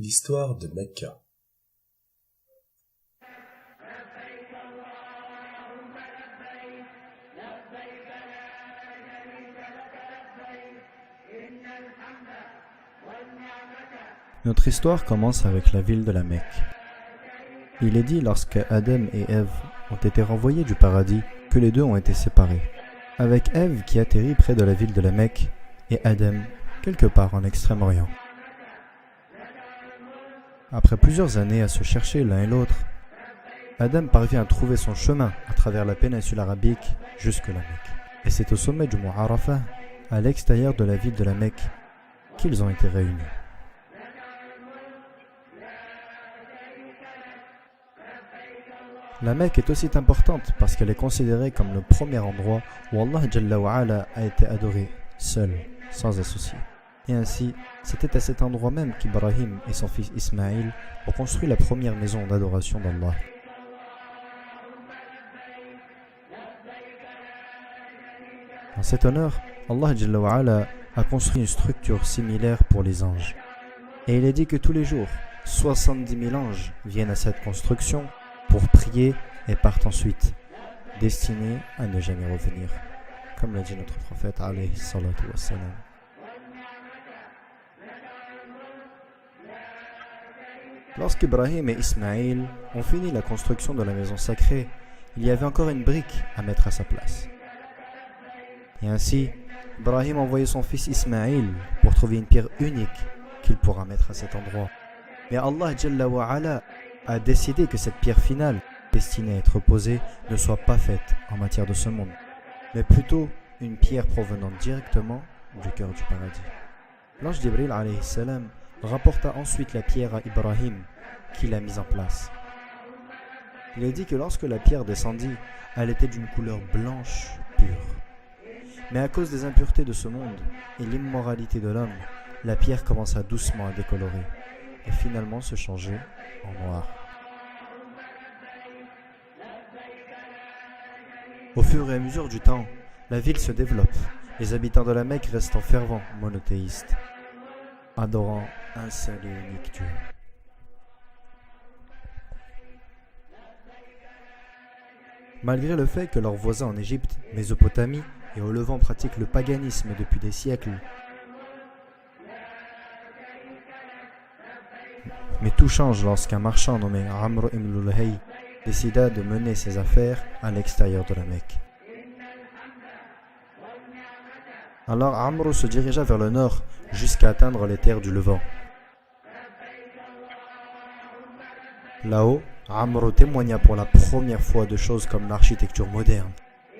L'histoire de Mecca. Notre histoire commence avec la ville de la Mecque. Il est dit lorsque Adam et Ève ont été renvoyés du paradis que les deux ont été séparés, avec Ève qui atterrit près de la ville de la Mecque et Adam quelque part en Extrême-Orient. Après plusieurs années à se chercher l'un et l'autre, Adam parvient à trouver son chemin à travers la péninsule arabique jusque la Mecque. Et c'est au sommet du mont Arafat, à l'extérieur de la ville de la Mecque, qu'ils ont été réunis. La Mecque est aussi importante parce qu'elle est considérée comme le premier endroit où Allah Jalla wa Ala a été adoré, seul, sans associé. Et ainsi, c'était à cet endroit même qu'Ibrahim et son fils Ismaïl ont construit la première maison d'adoration d'Allah. En cet honneur, Allah Jalla wa Ala a construit une structure similaire pour les anges. Et il est dit que tous les jours, 70 000 anges viennent à cette construction pour prier et partent ensuite, destinés à ne jamais revenir, comme l'a dit notre prophète alayhi salatu wassalam. Lorsqu'Ibrahim et Ismaïl ont fini la construction de la maison sacrée, il y avait encore une brique à mettre à sa place. Et ainsi, Ibrahim a envoyé son fils Ismaïl pour trouver une pierre unique qu'il pourra mettre à cet endroit. Mais Allah Jalla wa Ala a décidé que cette pierre finale, destinée à être posée, ne soit pas faite en matière de ce monde, mais plutôt une pierre provenant directement du cœur du paradis. L'ange Jibril alayhi salam rapporta ensuite la pierre à Ibrahim, qui l'a mise en place. Il est dit que lorsque la pierre descendit, elle était d'une couleur blanche pure. Mais à cause des impuretés de ce monde et l'immoralité de l'homme, la pierre commença doucement à décolorer et finalement se changer en noir. Au fur et à mesure du temps, la ville se développe. Les habitants de la Mecque restent fervents monothéistes, adorant un seul et unique Dieu. Malgré le fait que leurs voisins en Égypte, Mésopotamie et au Levant pratiquent le paganisme depuis des siècles, mais tout change lorsqu'un marchand nommé Amr ibn Luhay décida de mener ses affaires à l'extérieur de la Mecque. Alors Amr se dirigea vers le nord jusqu'à atteindre les terres du Levant. Là-haut, Amr témoigna pour la première fois de choses comme l'architecture moderne,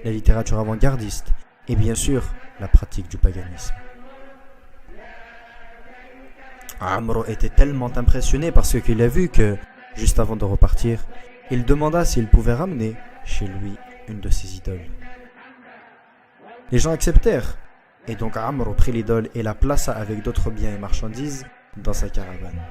la littérature avant-gardiste et bien sûr la pratique du paganisme. Amr était tellement impressionné par ce qu'il a vu que, juste avant de repartir, il demanda s'il pouvait ramener chez lui une de ses idoles. Les gens acceptèrent, et donc Amr prit l'idole et la plaça avec d'autres biens et marchandises dans sa caravane.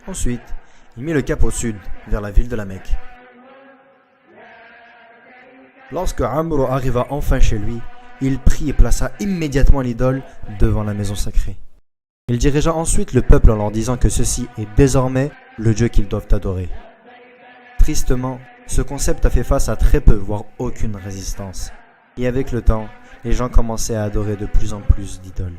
Ensuite, il mit le cap au sud, vers la ville de la Mecque. Lorsque Amr arriva enfin chez lui, il prit et plaça immédiatement l'idole devant la maison sacrée. Il dirigea ensuite le peuple en leur disant que ceci est désormais le Dieu qu'ils doivent adorer. Tristement, ce concept a fait face à très peu, voire aucune résistance. Et avec le temps, les gens commençaient à adorer de plus en plus d'idoles.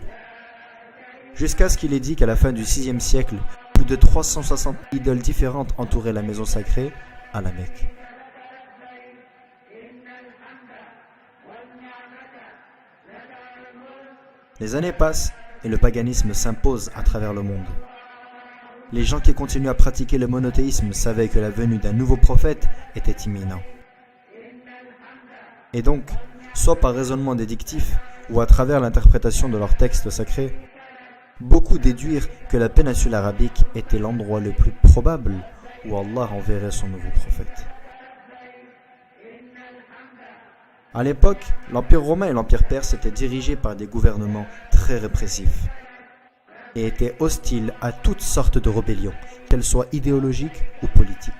Jusqu'à ce qu'il est dit qu'à la fin du 6e siècle, plus de 360 idoles différentes entouraient la maison sacrée à la Mecque. Les années passent et le paganisme s'impose à travers le monde. Les gens qui continuent à pratiquer le monothéisme savaient que la venue d'un nouveau prophète était imminente. Et donc, soit par raisonnement déductif ou à travers l'interprétation de leurs textes sacrés, beaucoup déduirent que la péninsule arabique était l'endroit le plus probable où Allah enverrait son nouveau prophète. À l'époque, l'Empire romain et l'Empire perse étaient dirigés par des gouvernements très répressifs et étaient hostiles à toutes sortes de rébellions, qu'elles soient idéologiques ou politiques.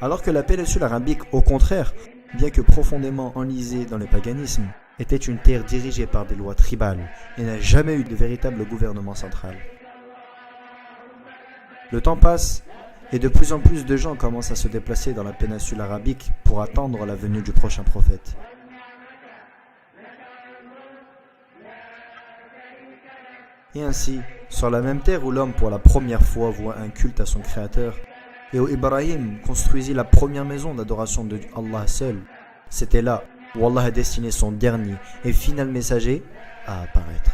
Alors que la péninsule arabique, au contraire, bien que profondément enlisée dans le paganisme, était une terre dirigée par des lois tribales et n'a jamais eu de véritable gouvernement central. Le temps passe et de plus en plus de gens commencent à se déplacer dans la péninsule arabique pour attendre la venue du prochain prophète. Et ainsi, sur la même terre où l'homme pour la première fois voit un culte à son créateur, et où Ibrahim construisit la première maison d'adoration de Allah seul, c'était là où Allah a destiné son dernier et final messager à apparaître.